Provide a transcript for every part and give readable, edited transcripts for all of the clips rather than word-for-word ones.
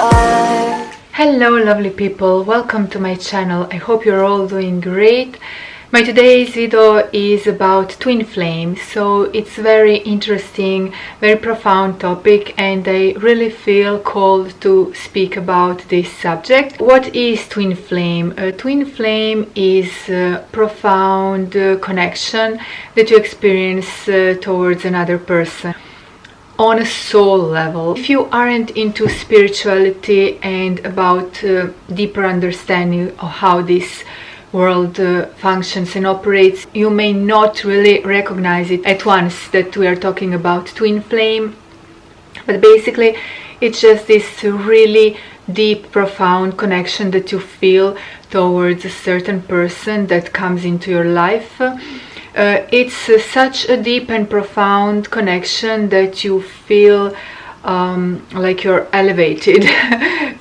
are. Hello lovely people, welcome to my channel. I hope you're all doing great. My today's video is about twin flames, so it's very interesting, very profound topic, and I really feel called to speak about this subject. What is twin flame? A twin flame is a profound connection that you experience towards another person on a soul level. If you aren't into spirituality and about deeper understanding of how this world functions and operates, you may not really recognize it at once that we are talking about twin flame. But basically it's just this really deep, profound connection that you feel towards a certain person that comes into your life. It's such a deep and profound connection that you feel like you're elevated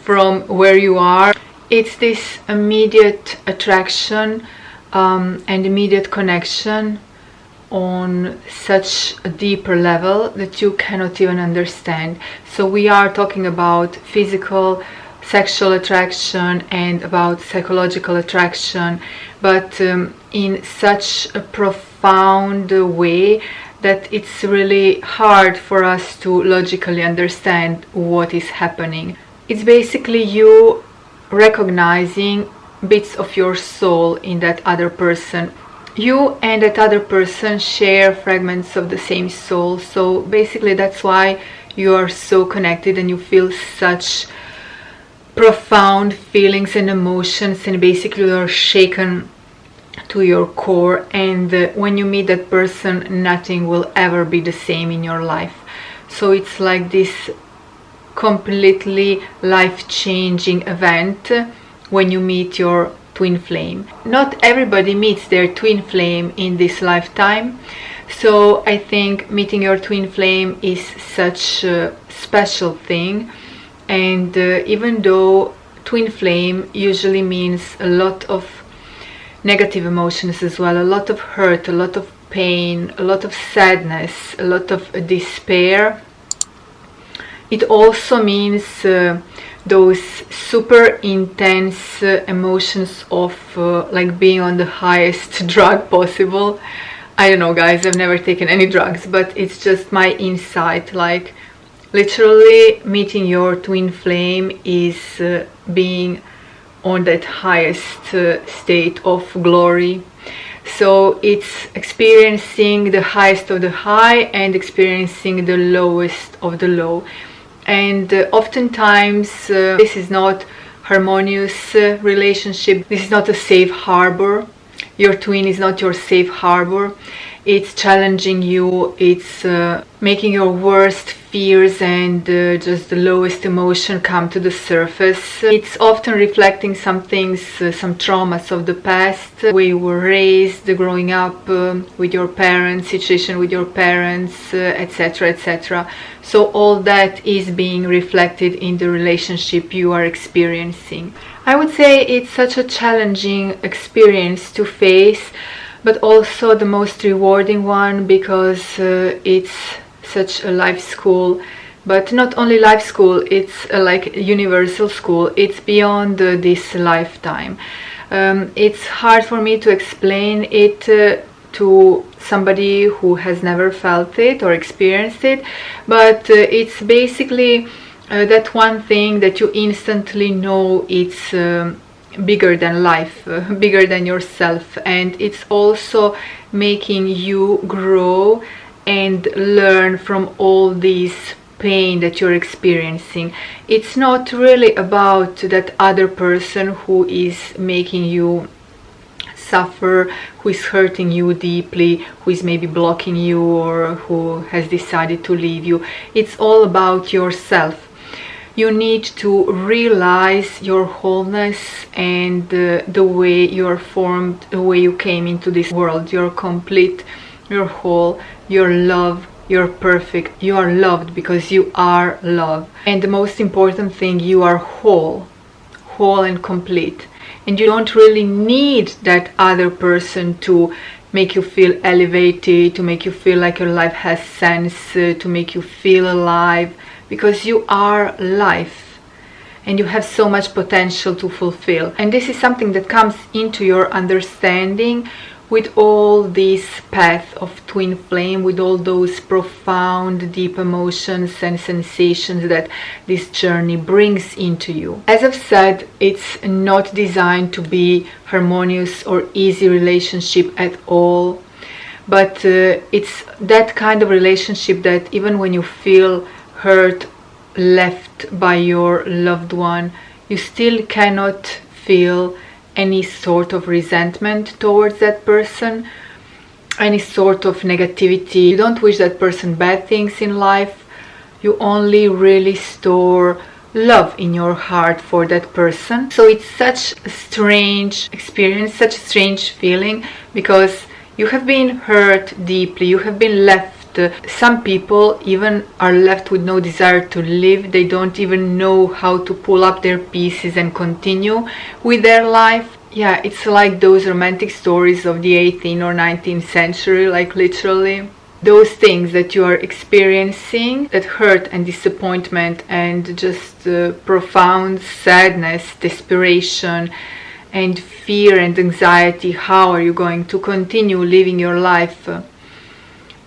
from where you are. It's this immediate attraction and immediate connection on such a deeper level that you cannot even understand. So we are talking about physical, sexual attraction and about psychological attraction, but in such a profound way that it's really hard for us to logically understand what is happening. It's basically you recognizing bits of your soul in that other person. You and that other person share fragments of the same soul, so basically that's why you are so connected and you feel such profound feelings and emotions, and basically you're shaken to your core, and when you meet that person nothing will ever be the same in your life. So it's like this completely life-changing event when you meet your twin flame. Not everybody meets their twin flame in this lifetime, so I think meeting your twin flame is such a special thing. And even though twin flame usually means a lot of negative emotions as well, a lot of hurt, a lot of pain, a lot of sadness, a lot of despair, it also means those super intense emotions of like being on the highest drug possible. I don't know guys, I've never taken any drugs, but it's just my insight. Like literally meeting your twin flame is being on that highest state of glory. So it's experiencing the highest of the high and experiencing the lowest of the low. And oftentimes this is not harmonious relationship. This is not a safe harbor. Your twin is not your safe harbor. It's challenging you, it's making your worst fears and just the lowest emotion come to the surface. It's often reflecting some things, some traumas of the past, the way you were raised, growing up with your parents, situation with your parents, etc, etc. So all that is being reflected in the relationship you are experiencing. I would say it's such a challenging experience to face, but also the most rewarding one, because it's such a life school. But not only life school, it's like a universal school. It's beyond this lifetime. It's hard for me to explain it to somebody who has never felt it or experienced it, but it's basically that one thing that you instantly know it's bigger than life, bigger than yourself, and it's also making you grow and learn from all this pain that you're experiencing. It's not really about that other person who is making you suffer, who is hurting you deeply, who is maybe blocking you, or who has decided to leave you. It's all about yourself. You need to realize your wholeness and the way you're formed, the way you came into this world. You're complete, you're whole, you're love, you're perfect, you are loved because you are love. And the most important thing, you are whole and complete. And you don't really need that other person to make you feel elevated, to make you feel like your life has sense, to make you feel alive, because you are life. and you have so much potential to fulfill. And this is something that comes into your understanding with all this path of twin flame, with all those profound, deep emotions and sensations that this journey brings into you. As I've said, it's not designed to be harmonious or easy relationship at all, but it's that kind of relationship that even when you feel hurt, left by your loved one, you still cannot feel any sort of resentment towards that person, any sort of negativity. You don't wish that person bad things in life. You only really store love in your heart for that person. So it's such a strange experience, such a strange feeling, because you have been hurt deeply, you have been left. Some people even are left with no desire to live. They don't even know how to pull up their pieces and continue with their life. Yeah, it's like those romantic stories of the 18th or 19th century, like literally. Those things that you are experiencing, that hurt and disappointment and just profound sadness, desperation and fear and anxiety, how are you going to continue living your life,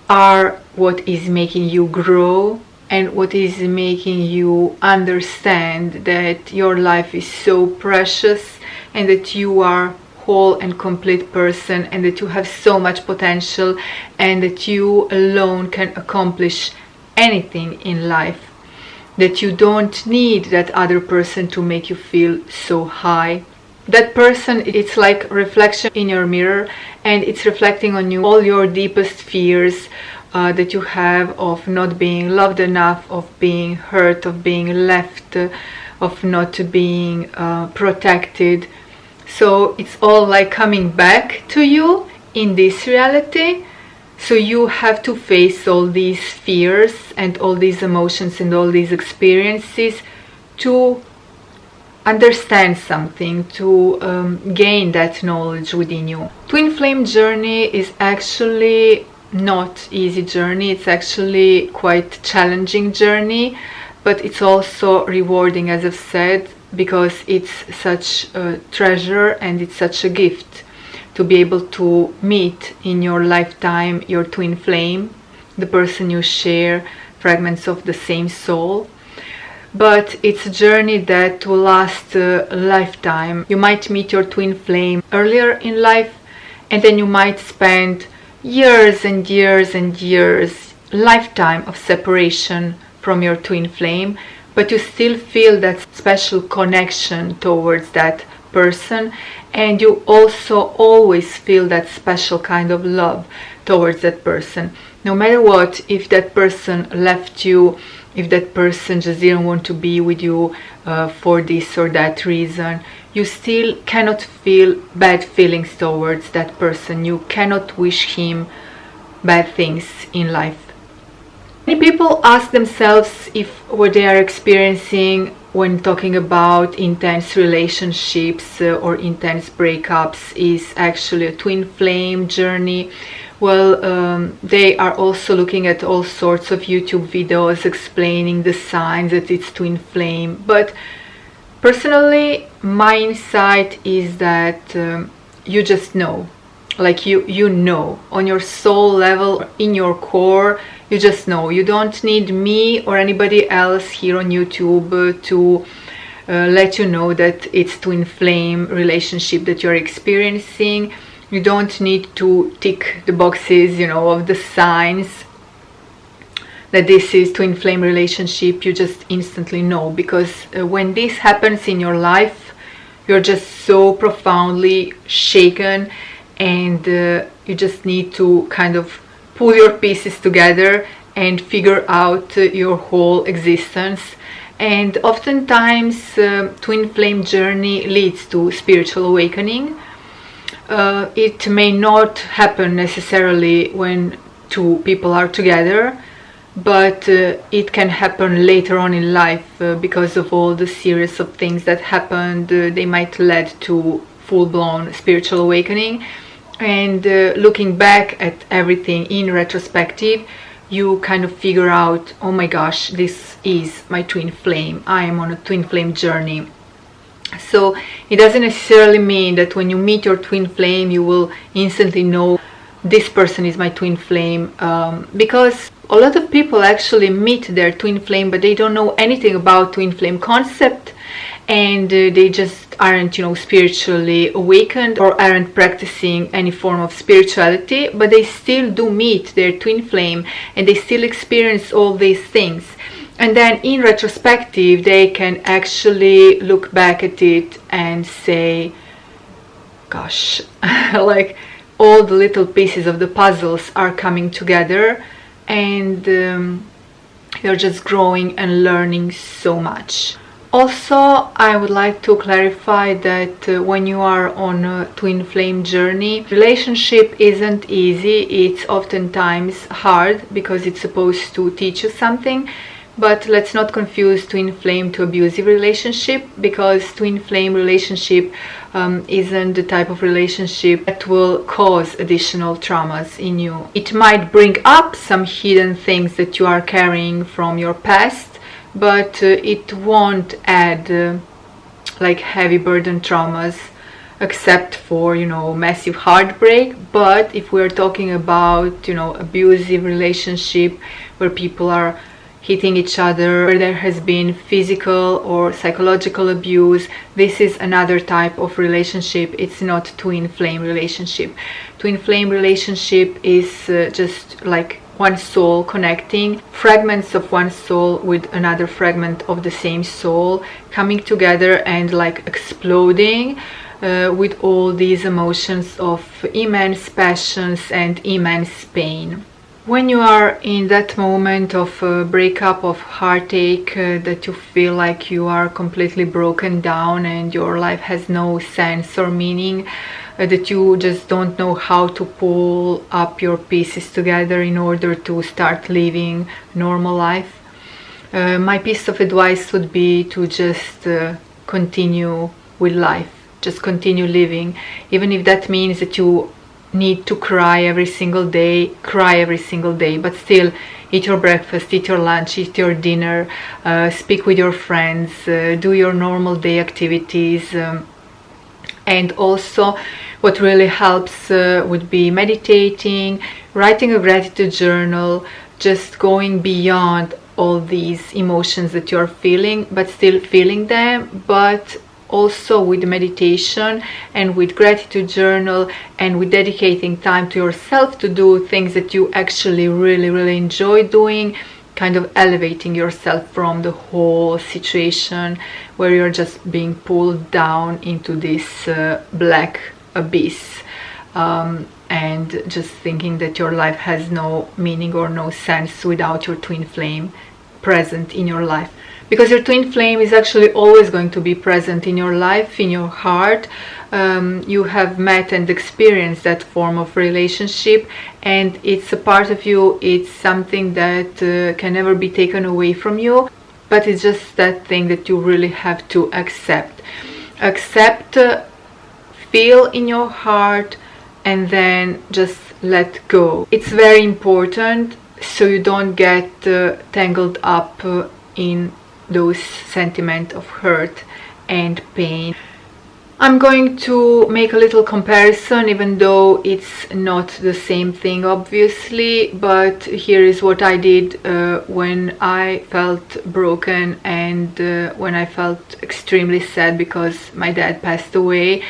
are what is making you grow and what is making you understand that your life is so precious and that you are whole and complete person and that you have so much potential and that you alone can accomplish anything in life, that you don't need that other person to make you feel so high. That person, it's like reflection in your mirror, and it's reflecting on you all your deepest fears that you have of not being loved enough, of being hurt, of being left, of not being protected. So it's all like coming back to you in this reality. So you have to face all these fears and all these emotions and all these experiences to understand something, to gain that knowledge within you. Twin flame journey is actually not easy journey. It's actually quite challenging journey, but it's also rewarding, as I've said, because it's such a treasure and it's such a gift to be able to meet in your lifetime your twin flame, the person you share fragments of the same soul. But it's a journey that will last a lifetime. You might meet your twin flame earlier in life, and then you might spend years and years and years, lifetime of separation from your twin flame, but you still feel that special connection towards that person, and you also always feel that special kind of love towards that person. No matter what, if that person left you, if that person just didn't want to be with you for this or that reason, you still cannot feel bad feelings towards that person. You cannot wish him bad things in life. Many people ask themselves if what they are experiencing when talking about intense relationships or intense breakups is actually a twin flame journey. Well, they are also looking at all sorts of YouTube videos explaining the signs that it's twin flame. But personally, my insight is that you just know. Like you know, on your soul level, in your core, you just know. You don't need me or anybody else here on YouTube to let you know that it's twin flame relationship that you're experiencing. You don't need to tick the boxes, you know, of the signs that this is twin flame relationship. You just instantly know, because when this happens in your life, you're just so profoundly shaken, and you just need to kind of pull your pieces together and figure out your whole existence. And oftentimes twin flame journey leads to spiritual awakening. It may not happen necessarily when two people are together, but it can happen later on in life because of all the series of things that happened. They might lead to full-blown spiritual awakening. And looking back at everything in retrospective, you kind of figure out, oh my gosh, this is my twin flame. I am on a twin flame journey. So it doesn't necessarily mean that when you meet your twin flame you will instantly know this person is my twin flame, because a lot of people actually meet their twin flame but they don't know anything about twin flame concept, and they just aren't, spiritually awakened or aren't practicing any form of spirituality, but they still do meet their twin flame and they still experience all these things. And then in retrospective they can actually look back at it and say, gosh, like all the little pieces of the puzzles are coming together, and you're just growing and learning so much. Also, I would like to clarify that when you are on a twin flame journey, relationship isn't easy. It's oftentimes hard because it's supposed to teach you something. But let's not confuse twin flame to abusive relationship, because twin flame relationship isn't the type of relationship that will cause additional traumas in you. It might bring up some hidden things that you are carrying from your past, but it won't add like heavy burden traumas, except for, massive heartbreak. But if we're talking about, abusive relationship where people are hitting each other, where there has been physical or psychological abuse, this is another type of relationship. It's not twin flame relationship. Twin flame relationship is just like one soul connecting, fragments of one soul with another fragment of the same soul coming together and like exploding with all these emotions of immense passions and immense pain. When you are in that moment of breakup, of heartache, that you feel like you are completely broken down and your life has no sense or meaning, that you just don't know how to pull up your pieces together in order to start living normal life, my piece of advice would be to just continue with life, just continue living, even if that means that you need to cry every single day, but still eat your breakfast, eat your lunch, eat your dinner, speak with your friends, do your normal day activities. And also what really helps would be meditating, writing a gratitude journal, just going beyond all these emotions that you're feeling, but still feeling them, but also with meditation and with gratitude journal and with dedicating time to yourself to do things that you actually really enjoy doing, kind of elevating yourself from the whole situation where you're just being pulled down into this black abyss, and just thinking that your life has no meaning or no sense without your twin flame present in your life. Because your twin flame is actually always going to be present in your life, in your heart. You have met and experienced that form of relationship, and it's a part of you. It's something that can never be taken away from you, but it's just that thing that you really have to accept. Feel in your heart, and then just let go. It's very important so you don't get tangled up in those sentiments of hurt and pain. I'm going to make a little comparison, even though it's not the same thing obviously, but here is what I did when I felt broken and when I felt extremely sad because my dad passed away.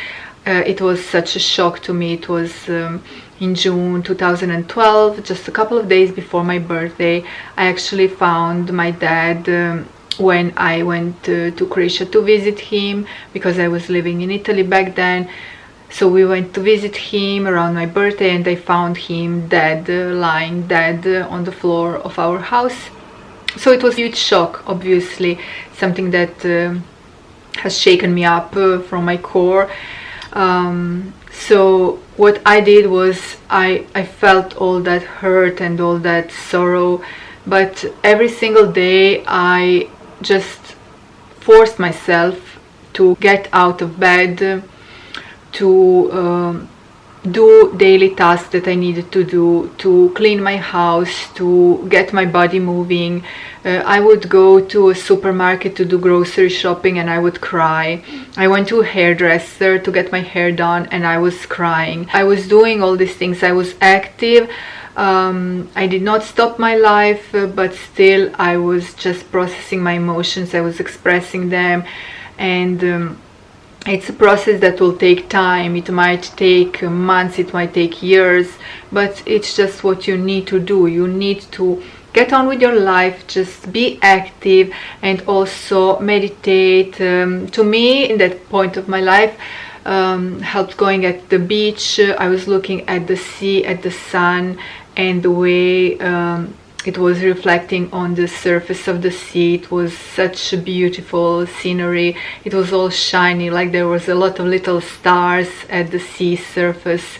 It was such a shock to me. It was in June 2012, just a couple of days before my birthday. I actually found my dad when I went to Croatia to visit him, because I was living in Italy back then. So we went to visit him around my birthday, and I found him dead, lying dead on the floor of our house. So it was a huge shock, obviously, something that has shaken me up from my core. So what I did was I felt all that hurt and all that sorrow, but every single day I just forced myself to get out of bed, to do daily tasks that I needed to do, to clean my house, to get my body moving. I would go to a supermarket to do grocery shopping and I would cry. I went to a hairdresser to get my hair done and I was crying. I was doing all these things. I was active. I did not stop my life, but still I was just processing my emotions. I was expressing them, and it's a process that will take time. It might take months, it might take years, but it's just what you need to do. You need to get on with your life, just be active, and also meditate. To me, in that point of my life, helped going at the beach. I was looking at the sea, at the sun, and the way it was reflecting on the surface of the sea. It was such a beautiful scenery. It was all shiny, like there was a lot of little stars at the sea surface.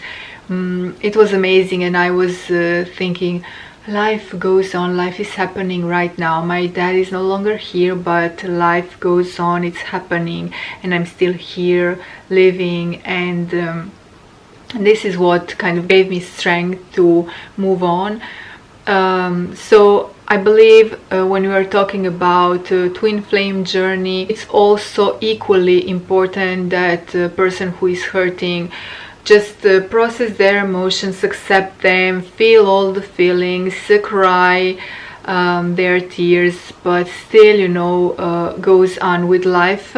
It was amazing, and I was thinking, life goes on, life is happening right now. My dad is no longer here, but life goes on, it's happening, and I'm still here living, and this is what kind of gave me strength to move on. So I believe when we are talking about twin flame journey, it's also equally important that a person who is hurting just process their emotions, accept them, feel all the feelings, cry their tears, but still, you know, goes on with life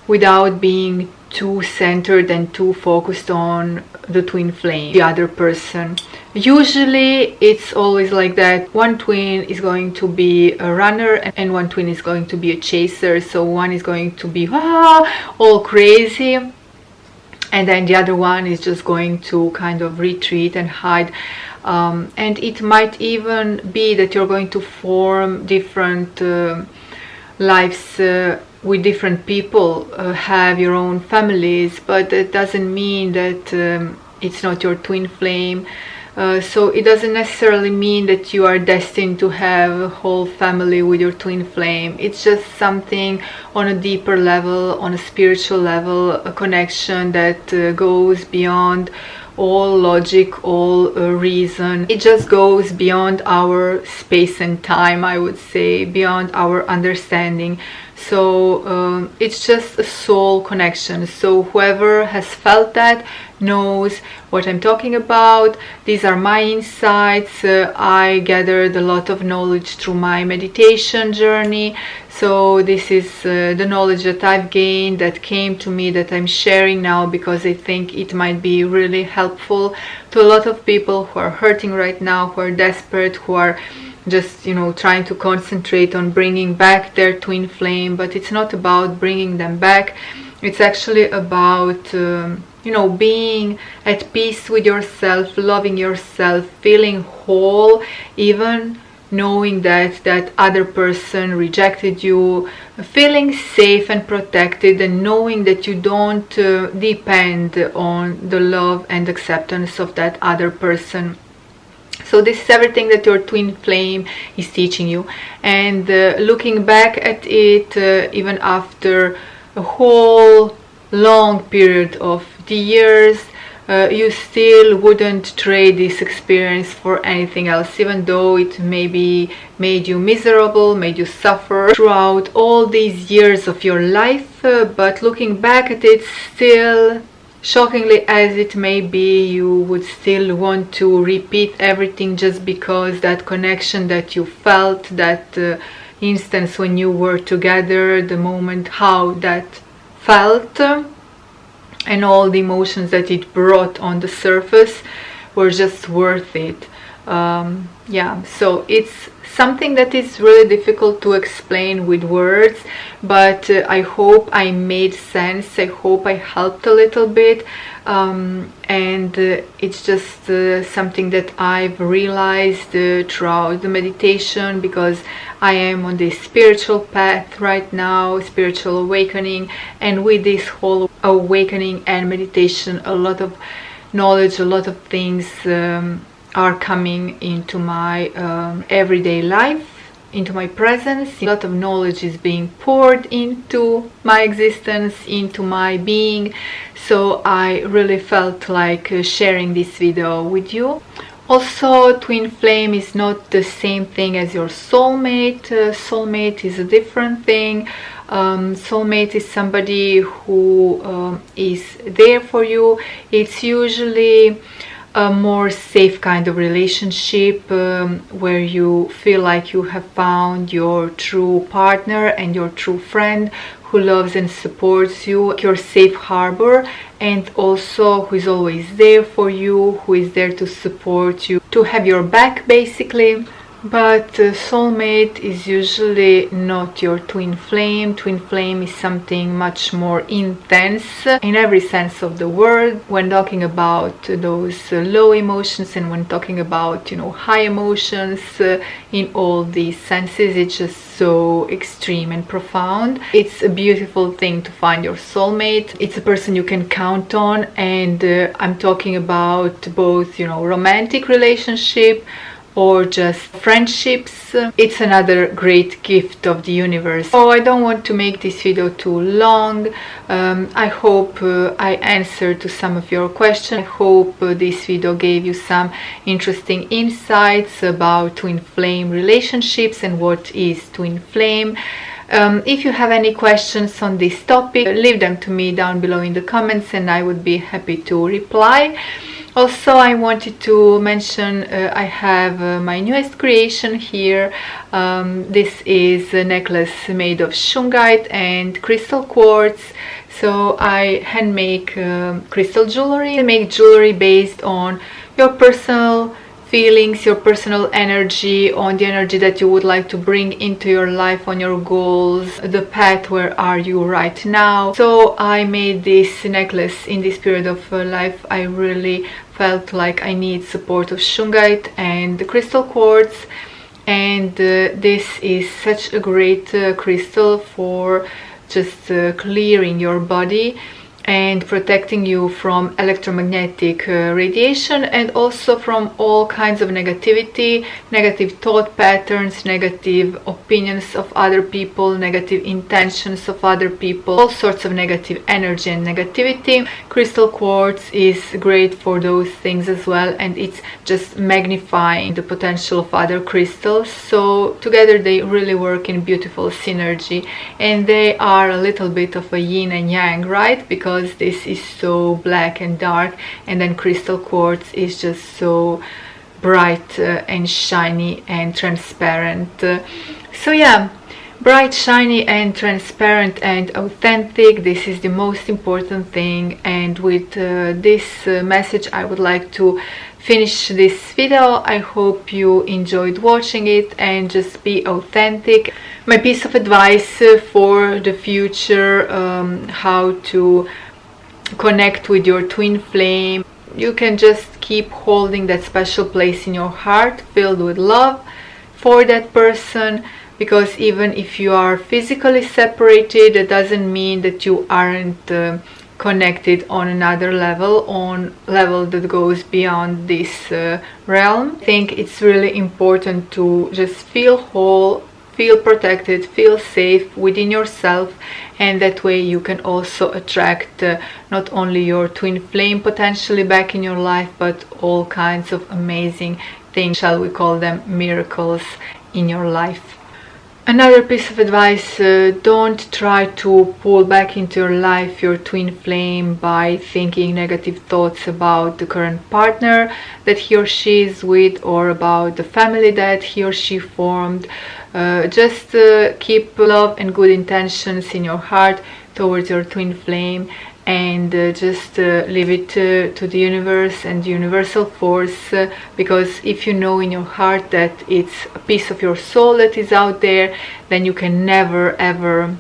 without being too centered and too focused on the twin flame, the other person. Usually it's always like that. One twin is going to be a runner and one twin is going to be a chaser. So one is going to be all crazy, and then the other one is just going to kind of retreat and hide. And it might even be that you're going to form different lives with different people, have your own families, but that doesn't mean that it's not your twin flame. So it doesn't necessarily mean that you are destined to have a whole family with your twin flame. It's just something on a deeper level, on a spiritual level, a connection that goes beyond all logic, all reason. It just goes beyond our space and time, I would say, beyond our understanding. So it's just a soul connection. So whoever has felt that knows what I'm talking about. These are my insights. I gathered a lot of knowledge through my meditation journey. So this is the knowledge that I've gained, that came to me, that I'm sharing now because I think it might be really helpful to a lot of people who are hurting right now, who are desperate, who are just, you know, trying to concentrate on bringing back their twin flame. But it's not about bringing them back. It's actually about you know, being at peace with yourself, loving yourself, feeling whole, even knowing that that other person rejected you, feeling safe and protected, and knowing that you don't depend on the love and acceptance of that other person. So this is everything that your twin flame is teaching you. And looking back at it, even after a whole long period of the years, you still wouldn't trade this experience for anything else, even though it maybe made you miserable, made you suffer throughout all these years of your life. But looking back at it, still, shockingly as it may be, you would still want to repeat everything just because that connection that you felt, that instance when you were together, the moment how that felt, and all the emotions that it brought on the surface were just worth it. Yeah, so it's something that is really difficult to explain with words, but I hope I made sense. I hope I helped a little bit, and it's just something that I've realized throughout the meditation, because I am on this spiritual path right now, spiritual awakening, and with this whole awakening and meditation, a lot of knowledge, a lot of things are coming into my everyday life. into my presence. A lot of knowledge is being poured into my existence, into my being, so I really felt like sharing this video with you. Also, twin flame is not the same thing as your soulmate. Soulmate is a different thing. Soulmate is somebody who is there for you. It's usually a more safe kind of relationship where you feel like you have found your true partner and your true friend who loves and supports you, your safe harbor, and also who is always there for you, who is there to support you, to have your back basically. But soulmate is usually not your twin flame. Twin flame is something much more intense in every sense of the word. When talking about those low emotions and when talking about, you know, high emotions, in all these senses, it's just so extreme and profound. It's a beautiful thing to find your soulmate. It's a person you can count on, and I'm talking about both, you know, romantic relationship or just friendships. It's another great gift of the universe. So I don't want to make this video too long. I hope I answered to some of your questions. I hope this video gave you some interesting insights about twin flame relationships and what is twin flame. If you have any questions on this topic, leave them to me down below in the comments and I would be happy to reply. Also, I wanted to mention I have my newest creation here. This is a necklace made of shungite and crystal quartz. So I hand make crystal jewelry. I make jewelry based on your personal feelings, your personal energy, on the energy that you would like to bring into your life, on your goals, the path where are you right now. So I made this necklace in this period of life. I really felt like I need support of shungite and the crystal quartz, and this is such a great crystal for just clearing your body and protecting you from electromagnetic radiation, and also from all kinds of negativity, negative thought patterns, negative opinions of other people, negative intentions of other people, all sorts of negative energy and negativity. Crystal quartz is great for those things as well, and it's just magnifying the potential of other crystals. So together they really work in beautiful synergy, and they are a little bit of a yin and yang, right? Because this is so black and dark, and then crystal quartz is just so bright and shiny and transparent. So yeah, bright, shiny and transparent and authentic, this is the most important thing. And with this message I would like to finish this video. I hope you enjoyed watching it, and just be authentic. My piece of advice for the future, how to connect with your twin flame: you can just keep holding that special place in your heart filled with love for that person, because even if you are physically separated, it doesn't mean that you aren't connected on another level, on level that goes beyond this realm. I think it's really important to just feel whole, feel protected, feel safe within yourself, and that way you can also attract not only your twin flame potentially back in your life, but all kinds of amazing things, shall we call them miracles, in your life. Another piece of advice, don't try to pull back into your life your twin flame by thinking negative thoughts about the current partner that he or she is with, or about the family that he or she formed. Just keep love and good intentions in your heart towards your twin flame, and just leave it to the universe and the universal force, because if you know in your heart that it's a piece of your soul that is out there, then you can never ever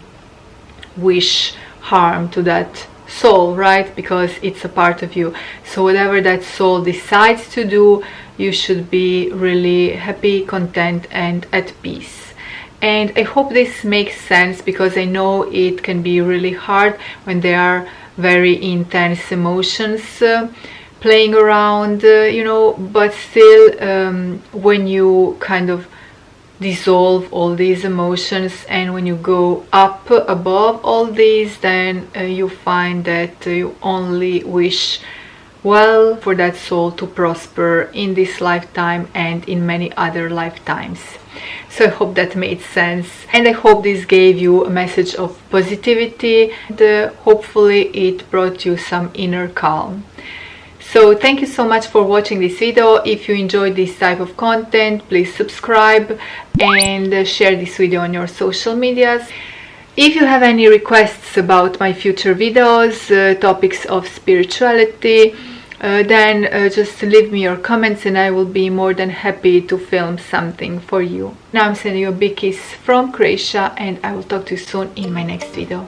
wish harm to that soul, right? Because it's a part of you. So whatever that soul decides to do, you should be really happy, content and at peace. And I hope this makes sense, because I know it can be really hard when there are very intense emotions playing around, you know, but still when you kind of dissolve all these emotions, and when you go up above all these, then you find that you only wish well for that soul to prosper in this lifetime and in many other lifetimes. So I hope that made sense, and I hope this gave you a message of positivity, and hopefully it brought you some inner calm. So thank you so much for watching this video. If you enjoyed this type of content, please subscribe and share this video on your social medias. If you have any requests about my future videos, topics of spirituality, then just leave me your comments and I will be more than happy to film something for you. Now I'm sending you a big kiss from Croatia, and I will talk to you soon in my next video.